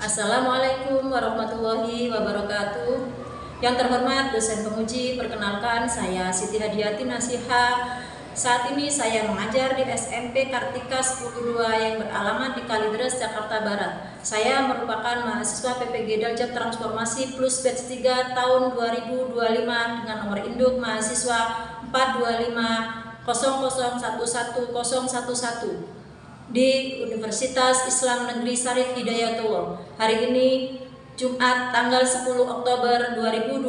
Assalamualaikum warahmatullahi wabarakatuh. Yang terhormat dosen penguji, perkenalkan saya Siti Hadiati Nasiha. Saat ini saya mengajar di SMP Kartika 10-2 yang beralamat di Kalideres, Jakarta Barat. Saya merupakan mahasiswa PPG Daljab Transformasi Plus Batch 3 tahun 2025 dengan nomor induk mahasiswa 42500111011 di Universitas Islam Negeri Syarif Hidayatullah. Hari ini Jumat tanggal 10 Oktober 2025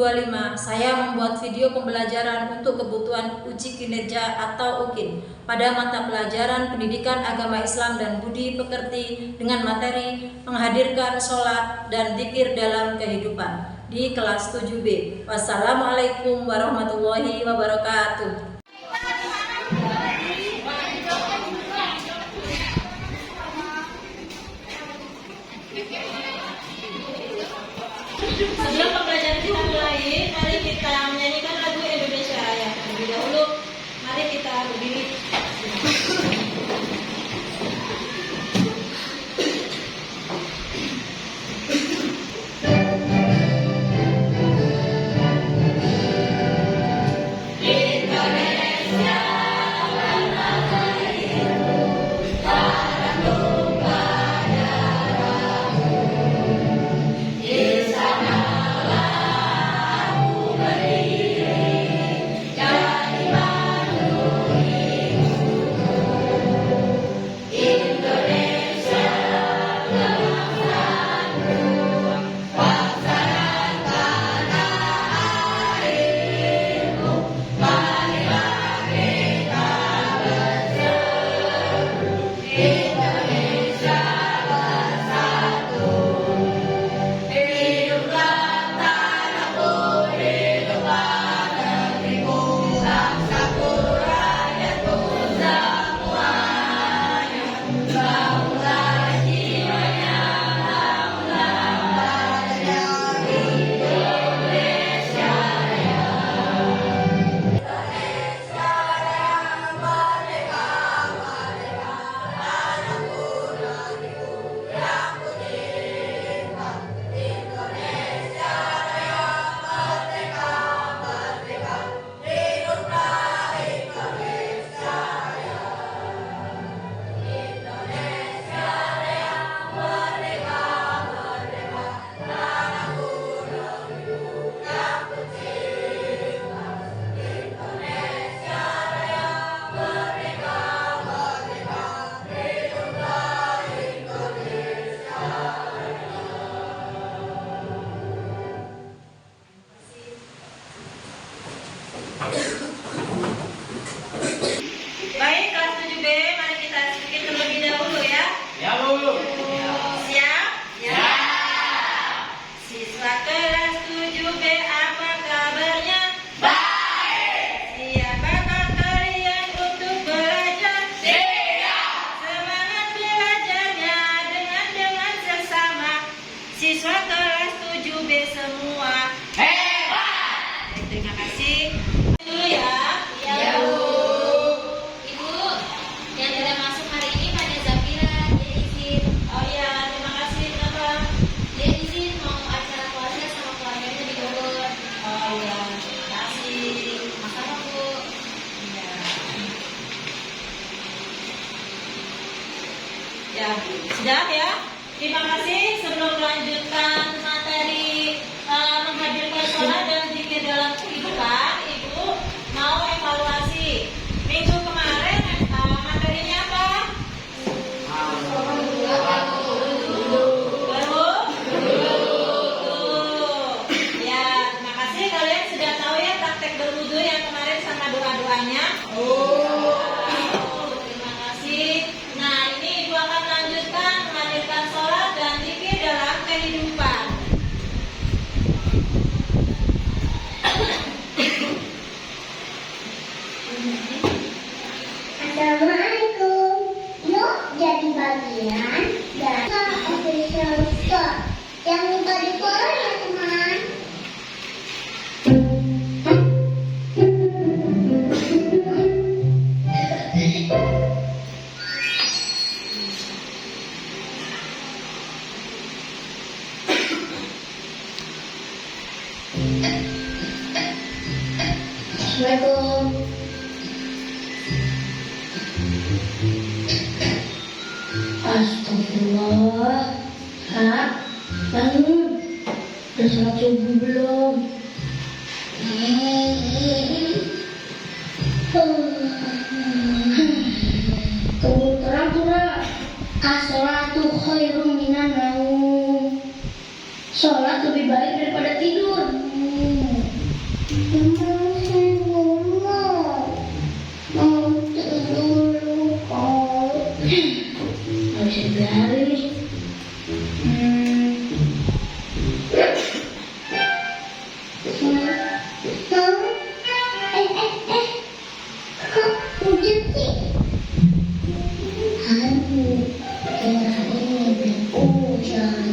saya membuat video pembelajaran untuk kebutuhan uji kinerja atau UKIN pada mata pelajaran Pendidikan Agama Islam dan Budi Pekerti dengan materi menghadirkan sholat dan dzikir dalam kehidupan di kelas 7B. Wassalamualaikum warahmatullahi wabarakatuh. Sebelum pembelajaran kita mulai, mari kita menyanyikan lagu Indonesia Raya. Terlebih dahulu, mari kita berdiri. Baik, kelas 7B, mari kita sedikit terlebih dahulu ya. Ya, Bu. Siap? Ya. Siswa kelas 7B, apa kabarnya? Baik. Siapakah kalian untuk belajar? Siap. Semangat belajarnya dengan sesama. Siswa kelas 7B semua Hebat. terima kasih. Dulu ya. Ya, Bu. Ibu, yang tidak masuk hari ini pada Zafira, dia izin. Oh iya, terima kasih. Kenapa? Dia izin mau acara keluarga sama keluarganya di Bogor. Oh iya, terima kasih. Makanya, Bu. Iya. Ya, sudah ya. Terima kasih. Sebelum melanjutkan materi menghadirkan sholat dan zikir dalam kehidupan, Ibu mau evaluasi. Minggu kemarin materinya apa? Berwudu. Ya, terima kasih kalian sudah tahu ya praktek berwudu yang kemarin sama doa-doanya. Terima kasih. Nah, ini Ibu akan lanjutkan menghadirkan sholat dan zikir dalam kehidupan. Assalamualaikum. Yuk jadi bagian dari official store. Jangan lupa di follow ya teman. Assalamualaikum. Astagfirullah. Kak, bangun. Udah sholat subuh belum? Kebun terang pura. As-sholatu khairun minan naum. Sholat lebih baik daripada tidur. Mau tidur kok. Gak bisa biarin nih. Kok hujan sih? Aduh, kirain mimpi hujan.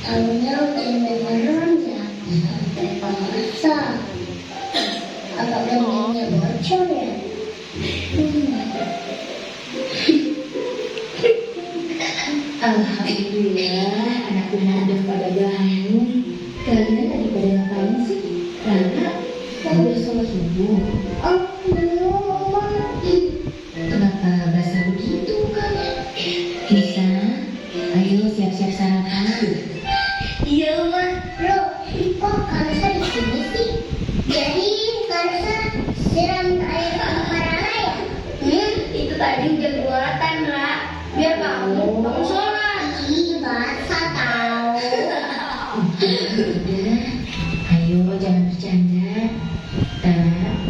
Taunya hujan beneran ya. Sampai basah. Apa gentengnya bocor ya? Alhamdulillah, anak-anak udah pada bangun. Kalian tadi pada ngapain sih? Rana, kamu udah sholat subuh? Oh, belum. Kenapa basah begitu mukanya? Nisa, ayo siap-siap sarapan. Iya, Ma. Loh, kok Karsa di sini sih? Jadi Karsa siram air parala ya? Itu tadi hujan buatan, Ra. Biar kamu bangun sholat. Ih, basah tahu. Udah, ayo jangan bercanda.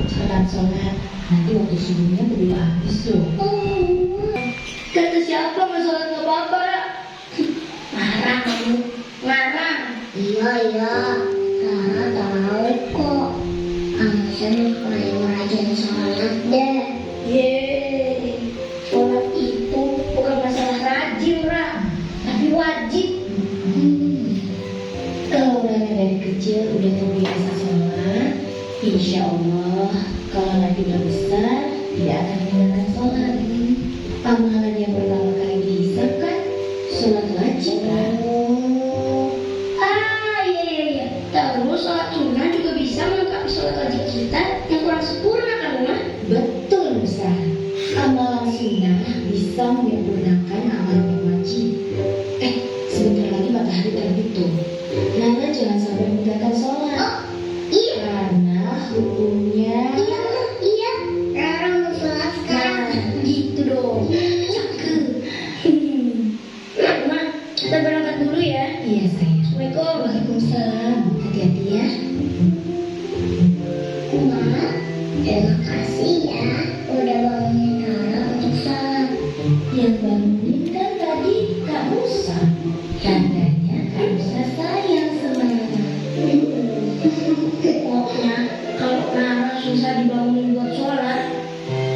Cepetan sholat. Nanti waktu subuhnya belum habis loh. Kata siapa mau sholat nggak apa-apa, Ra? Marah kamu, marah. Iya, Rara tahu kok. Angsan paling rajin sholat deh. Yeay, sholat itu bukan masalah rajin, Ra, tapi wajib. Kalau Rana dari kecil udah terbiasa sholat, insya Allah kalau nanti udah besar tidak akan meninggalkan sholat. Amalan yang pertama kali dihisab kan sholat wajib kan? Iya. Terus sholat sunnah juga bisa melengkapi sholat wajib kita yang kurang sempurna kan, Ma? Betul besar. Amalan sunnah bisa menyempurnakan amalan yang wajib. Sebentar lagi matahari terbit tuh. Nana jangan sampai meninggalkan sholat. Oh, iya. Karena hukumnya. Iya. Rara mau sholat sekarang. Gitu dong. Cakep. Ma, kita berangkat dulu ya. Iya sayang. Assalamualaikum. Waalaikumsalam. Hati-hati ya. Ma, terima kasih ya udah bangunin Rara untuk sholat. Yang bangunin kan tadi Kak Musa. Tandanya Kak Musa sayang sama Nana. Pokoknya kalau Rara susah dibangunin buat sholat,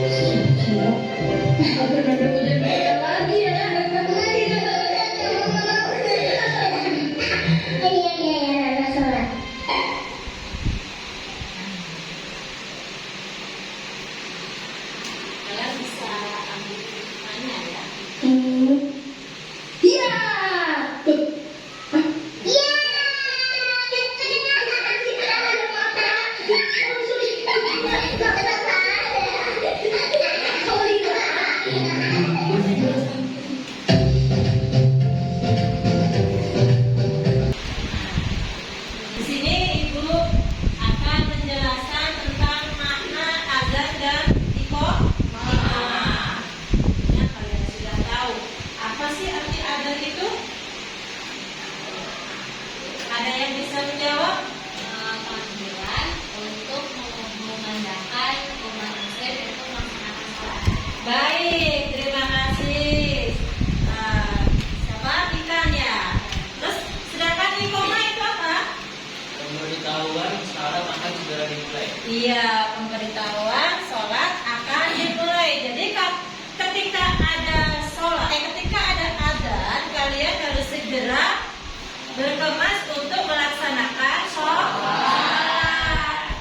siap-siap akan ada hujan lagi ya. Iya, Rara sholat. Kalian bisa ambil mana ya? Iya. Di sini Ibu akan menjelaskan tentang makna azan dan iqamah. Ya, kalian sudah tahu. Apa sih arti azan itu? Ada yang bisa menjawab? Panggilan untuk mengandalkan umat muslim untuk melaksanakan sholat. Baik, terima kasih. Siapa ikannya? Terus sedangkan iqamah itu apa? Pemberitahuan sholat akan segera dimulai. Iya, pemberitahuan sholat akan dimulai. Jadi ketika ada sholat, ketika ada adzan, kalian harus segera berkemas untuk melaksanakan sholat.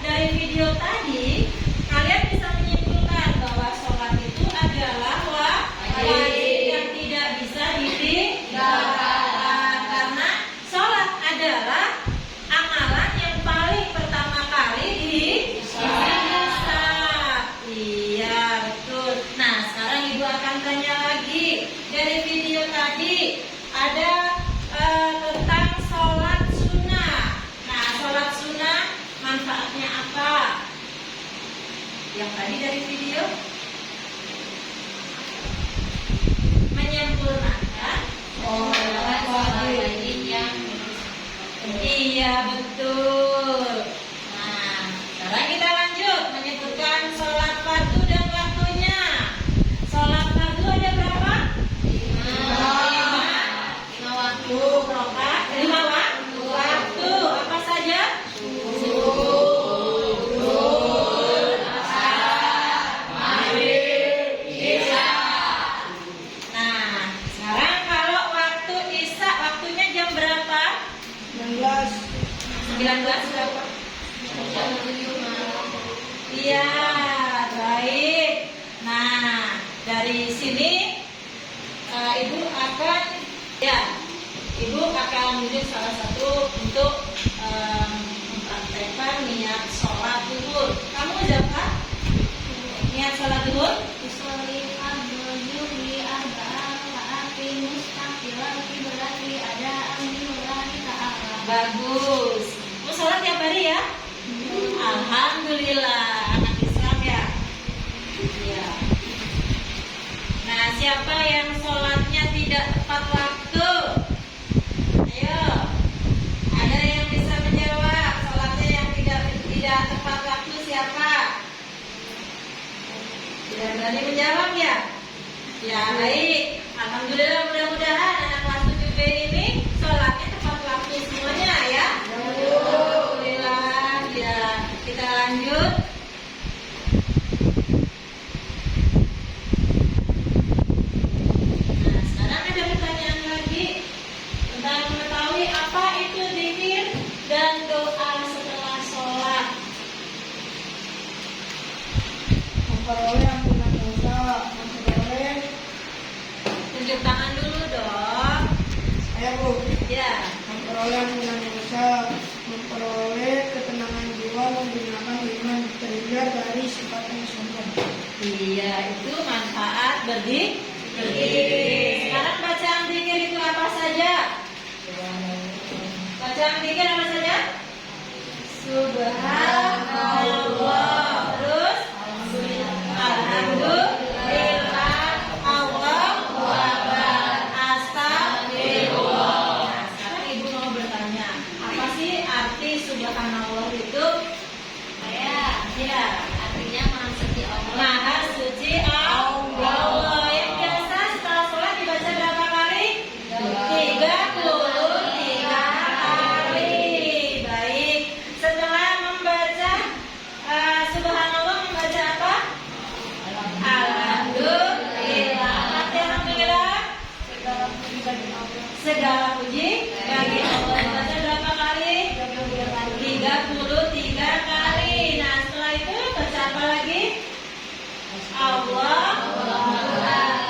Dari video tadi, kalian bisa menyimpulkan bahwa sholat itu adalah wajib yang tidak bisa ditinggalkan. Karena sholat adalah amalan yang paling pertama kali di 19 berapa? Iya, baik. Nah, dari sini Ibu akan menunjuk salah satu untuk mempraktekkan niat sholat zuhur. Kamu siapa? Niat sholat zuhur? Bagus. Mau sholat tiap hari ya? Alhamdulillah, anak Islam ya. Iya. Nah, siapa yang sholatnya tidak tepat waktu? Ayo, ada yang bisa menjawab sholatnya yang tidak tepat waktu siapa? Tidak berani menjawab ya? Ya baik. Alhamdulillah, mudah-mudahan anak kelas 7B ini sholatnya tepat waktu semuanya ya. Alhamdulillah. Ya, kita lanjut. Nah, sekarang ada pertanyaan lagi tentang mengetahui apa itu zikir dan doa setelah sholat. Memperoleh ampunan dosa, memperoleh Tunjuk tangan dulu dong. saya Bu, Ya. memperoleh ampunan dosa, memperoleh ketenangan jiwa, menggunakan iman, terhindar dari sifat yang sombong. Iya, itu manfaat berdiri. Sekarang bacaan zikir itu apa saja? Bacaan zikir apa saja? Subhanallah. Terus Alhamdulillah, Allahu Akbar, Astagfirullah. Nah, sekarang Ibu mau bertanya, apa sih arti Subhanallah itu? Ya. Artinya maha suci Allah. Maha suci Allah. Yang biasa setelah sholat dibaca berapa kali? 33 kali. Baik. Setelah membaca Subhanallah, membaca apa? Alhamdulillah. Arti alhamdulillah? Segala puji bagi Allah. Dibaca berapa kali? 33 kali. Nah, setelah itu baca apa lagi? Allah.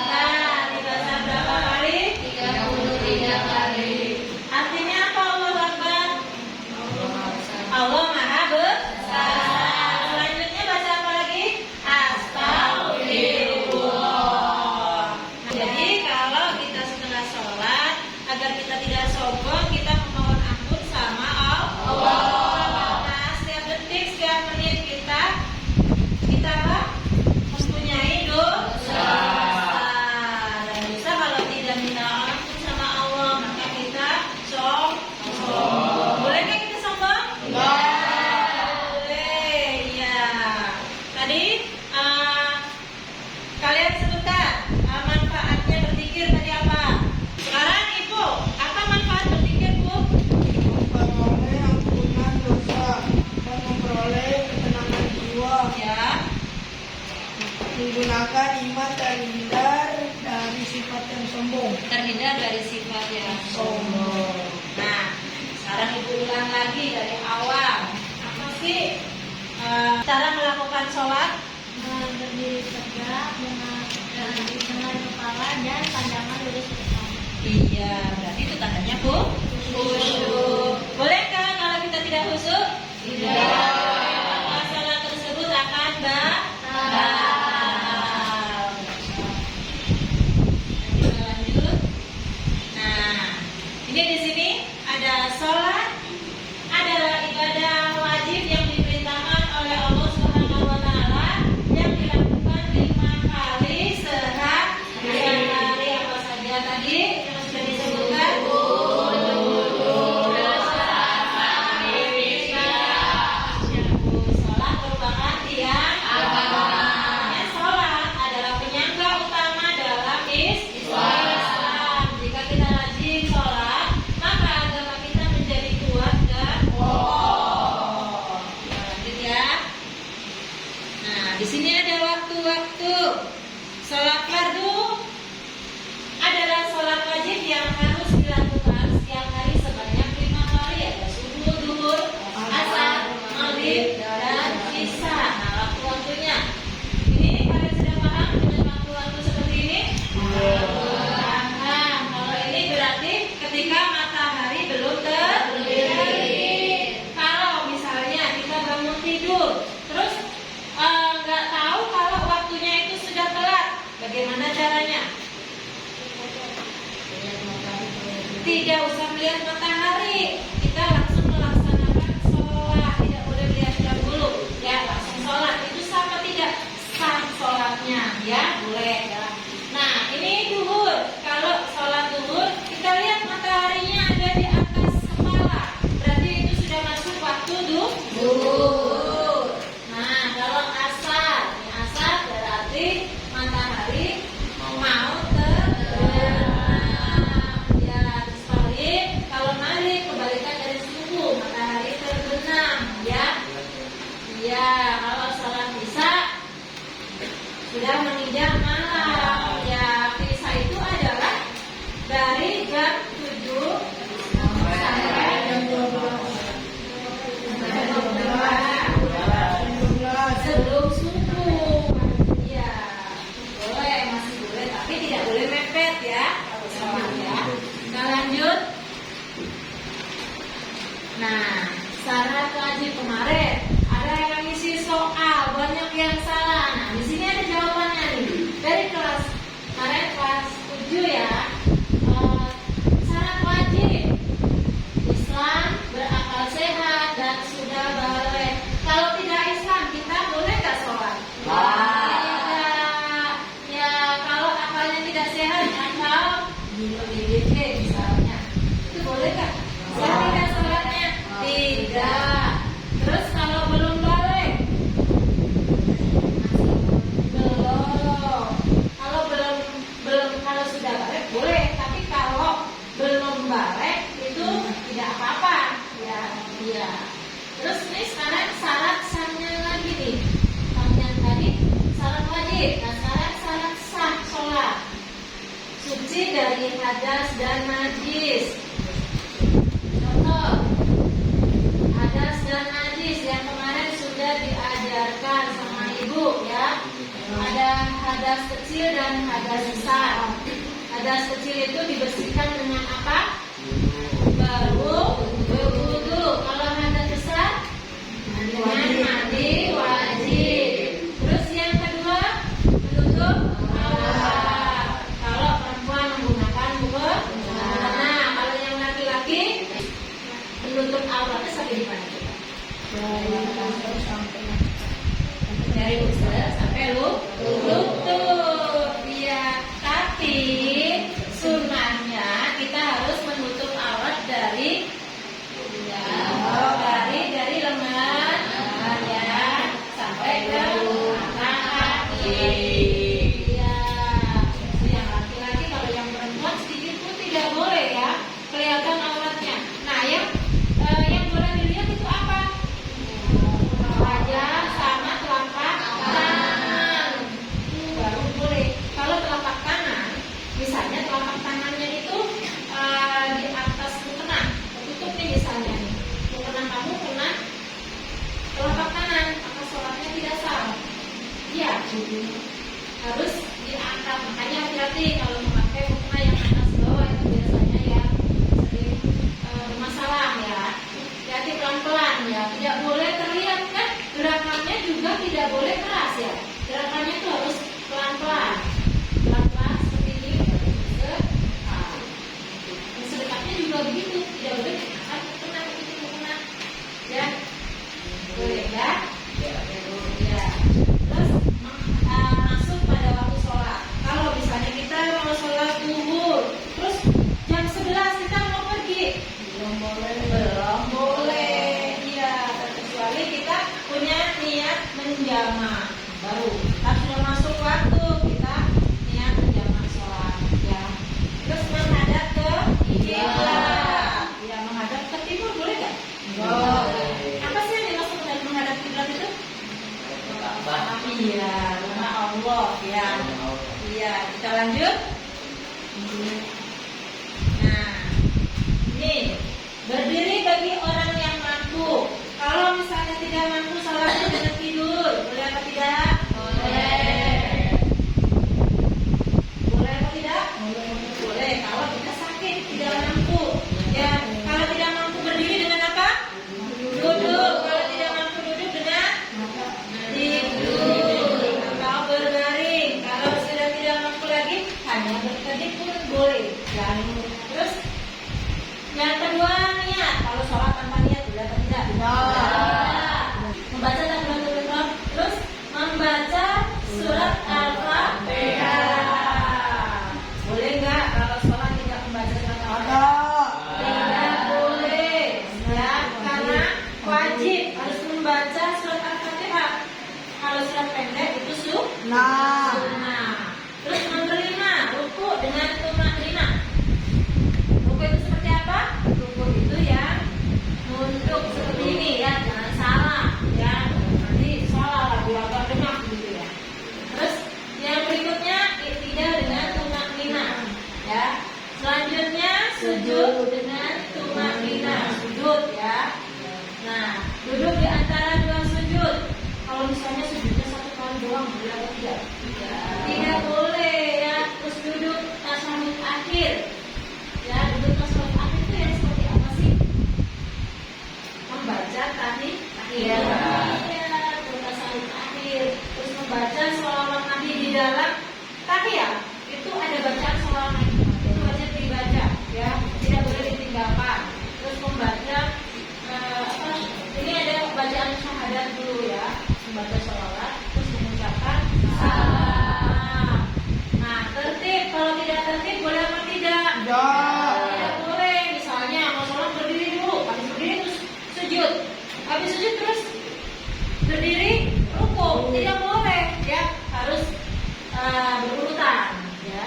Nah, dibaca berapa kali? 33 kali. Artinya apa Allah Akbar? Allah Maha Besar. Selanjutnya baca apa lagi? Astagfirullah. Jadi kalau kita setelah sholat, agar kita tidak sombong, kita memohon ampun sama Allah. Nah, setiap detik, setiap menit kita apa? Mempunyai dosa. Dan dosa kalau tidak minta ampun sama Allah, maka kita sombong. Bolehkah kita sombong? Boleh, ya. Tadi kalian sebutkan manfaatnya berzikir tadi apa? Sekarang Ibu, apa manfaat berzikir, Bu? Memperoleh ampunan dosa dan memperoleh ketenangan jiwa, Ya. menggunakan iman, terhindar dari sifat yang sombong. Terhindar dari sifat yang sombong. Nah, sekarang Ibu ulang lagi dari awal. Apa sih cara melakukan sholat? Berdiri tegak dengan kepala dan pandangan lurus ke depan. Iya, berarti itu tandanya khusyuk. Bolehkah kalau kita tidak khusyuk? Tidak. Maka sholat tersebut akan batal. Kita lanjut. Nah, ini di sini ada sholat adalah ibadah wajib yang diperintahkan oleh Allah Subhanahu wa taala yang dilakukan 5 kali sehari. Apa saja tadi yang sudah disebutkan? Sholat merupakan tiang agama. Sholat adalah penyangga utama dalam Islam. Jika kita rajin sholat, maka tidak usah melihat matahari. Kita langsung melaksanakan sholat, tidak boleh melihat jam dulu. Ya, langsung sholat. Itu sah apa tidak? Sah sholatnya, ya boleh. Ya. Nah, ini duhur. Kalau sholat duhur, kita lihat mataharinya ada di atas kepala. Berarti itu sudah masuk waktu duhur. Nah, kalau asar, ini asar berarti matahari mau terbenam. Ya, terus maghrib. Kalau maghrib kebalikan dari subuh, matahari terbenam. Ya, ya. Kalau sholat isya sudah menginjak malam. Ya, isya itu adalah dari jam 7 sampai jam 12. Sebelum subuh. Ya, boleh, masih boleh, tapi tidak boleh mepet ya. Kalau sholat ya. Kita lanjut. Nah, syarat wajib kemarin ada yang ngisi soal, banyak yang salah. Nah, di sini ada jawabannya nih. Dari kelas kemarin kelas 7 ya. Syarat wajib Islam, berakal sehat dan sudah balik. Kalau tidak Islam, kita boleh nggak sholat? Tidak. Ya, kalau akalnya tidak sehat atau DBD misalnya, itu boleh nggak? Sah tidak sholatnya? Tidak. Terus kalau belum balik, belum. Kalau sudah balik boleh, tapi kalau belum balik itu tidak apa-apa. Ya, iya. Terus nih sekarang syarat sahnya lagi nih. Yang tadi syarat wajib, nah syarat sah sholat. Suci dari hadas dan najis. Contoh, hadas dan najis yang kemarin sudah diajarkan sama ibu ya. Ada hadas kecil dan hadas besar. Hadas kecil itu dibersihkan dengan apa? Berwudu. Kalau hadas besar dengan mandi wajib. Terus yang kedua, menutup aurat. Kalau perempuan menggunakan mukena. Nah, kalau yang laki-laki menutup auratnya sampai di mana coba? Dari usus sampai lutut. Ya, tapi sunnahnya kita harus menutup aurat dari lengan ya sampai ke kaki. Ya, yang laki-laki, kalau yang perempuan sedikit pun tidak boleh ya kelihatan auratnya. Nah, yang boleh dilihat itu apa? Wajah sama telapak tangan. Baru boleh. Kalau telapak tangan, misalnya telapak tangannya itu di atas mukena, tertutup nih misalnya nih. Mukena kamu kena telapak tangan, maka sholatnya tidak sah. Iya, harus diangkat. Makanya hati-hati kalau memakai mukena yang atas bawah, itu biasanya ya sering bermasalah ya. Hati-hati pelan-pelan ya, tidak boleh terlihat kan. Gerakannya juga tidak boleh keras ya. Gerakannya itu harus pelan-pelan. Pelan-pelan seperti ini. Sedekatnya juga begitu, tidak boleh akan mukena begitu mukena. Ya, boleh ya. Ya. Terus masuk pada waktu sholat. Kalau misalnya kita mau sholat duhur, terus jam 11 kita mau pergi, belum boleh. Iya, kecuali kita punya niat menjamak baru. Tapi sudah masuk waktu kita niat menjamak sholat. Ya. Terus menghadap ke kiblat. Ya, menghadap ke timur boleh nggak? Boleh. Apa sih yang dimaksud dengan menghadap kiblat itu? Iya, rumah Allah ya. Iya, kita lanjut. Nah, ini berdiri Nah, Terus nomor 5, ruku dengan tumaknina. Ruku itu seperti apa? Ruku itu ya nunduk seperti ini ya, jangan salah ya. Nanti salah lagi agak dengar gitu ya. Terus yang berikutnya iktidal dengan tumaknina ya. Selanjutnya sujud dengan tumaknina, sujud ya. Nah, duduk di antara dua sujud. Kalau misalnya sujudnya satu kali doang, boleh atau tidak? Tidak boleh ya. Terus duduk tasyahud akhir. Ya, duduk tasyahud akhir itu yang seperti apa sih? Membaca tahiyat. Ya, duduk tasyahud akhir. Terus membaca sholawat Nabi di dalam tahiyat. Itu ada bacaan sholawat Nabi. Itu wajib dibaca ya, tidak boleh ditinggalkan. Terus membaca ini ada bacaan syahadat dulu ya, membaca sholawat, terus mengucapkan salam. Nah, tertib. Kalau tidak tertib boleh apa tidak? Tidak boleh. Misalnya mau sholat berdiri dulu, habis berdiri terus sujud, habis sujud terus berdiri ruku, tidak boleh ya, harus berurutan ya.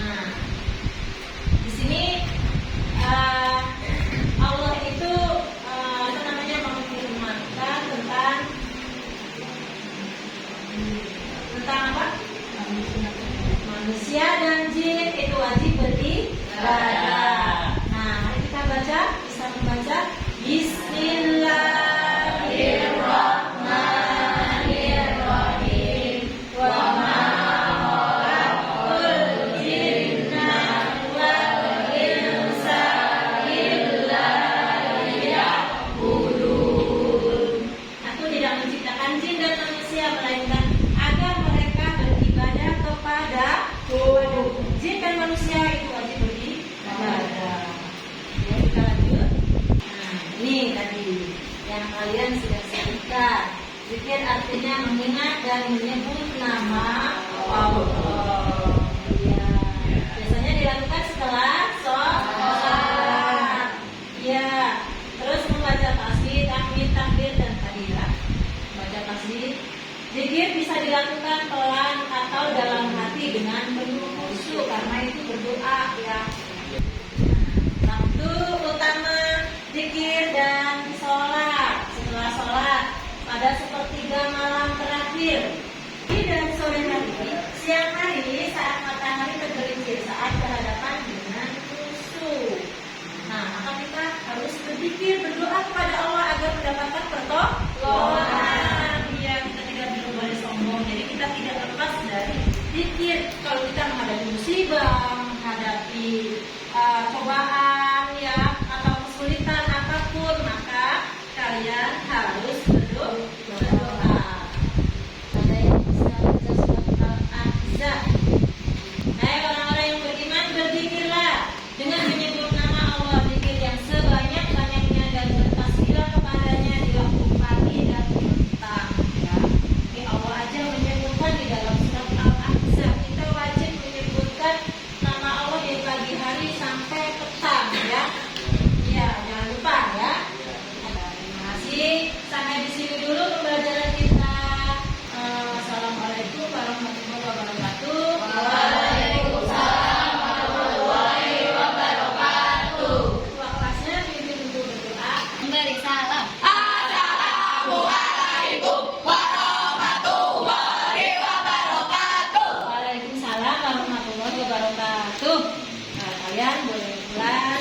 Nah, di sini Allah itu memfirmankan tentang apa? Manusia dan jin itu wajib beribadah. Nah, mari kita baca, bisa membaca Bismillahirrahmanirrahim. Wa ma khalaqtul jinna wal insa illa liya'budun. Aku tidak menciptakan jin dan manusia melainkan agar mereka beribadah kepadaku. Jin dan manusia itu wajib beribadah. Ya, kita lanjut. Nah, ini tadi yang kalian sudah sebutkan. Zikir artinya mengingat dan menyebut nama Allah. Ya, biasanya dilakukan setelah sholat. Ya, terus membaca tasbih, tahmid, takbir dan tahlilah. Membaca tasbih. Zikir bisa dilakukan pelan atau dalam hati dengan penuh khusyuk karena itu berdoa ya. Waktu utama zikir dan sholat setelah sholat pada sepertiga malam terakhir. Dan sore hari, siang hari saat matahari tergelincir saat berhadapan dengan musuh. Nah, maka kita harus berzikir, berdoa kepada Allah agar mendapatkan pertolongan. Iya, kita tidak boleh sombong. Jadi kita tidak lepas dari zikir. Kalau kita menghadapi musibah, menghadapi cobaan ya atau kesulitan apapun, maka kalian harus berdoa. Ada yang bisa baca surat Al-Ahzab. Hai orang-orang yang beriman, berzikirlah dengan menyebut nama Allah, zikir yang sebanyak-banyaknya dan bertasbihlah kepadanya di waktu pagi dan petang ya. Ini Allah aja menyebutkan di dalam surat Al-Ahzab. Kita wajib menyebutkan nama Allah di pagi hari sampai petang ya. Ya, jangan lupa ya. Terima kasih. Sampai di sini dulu pembelajaran kita. Assalamualaikum warahmatullahi wabarakatuh. Waalaikumsalam warahmatullahi wabarakatuh. Ketua kelasnya pimpin untuk berdoa. Memberi salam. Assalamualaikum warahmatullahi wabarakatuh. Waalaikumsalam warahmatullahi wabarakatuh. Nah, kalian boleh pulang.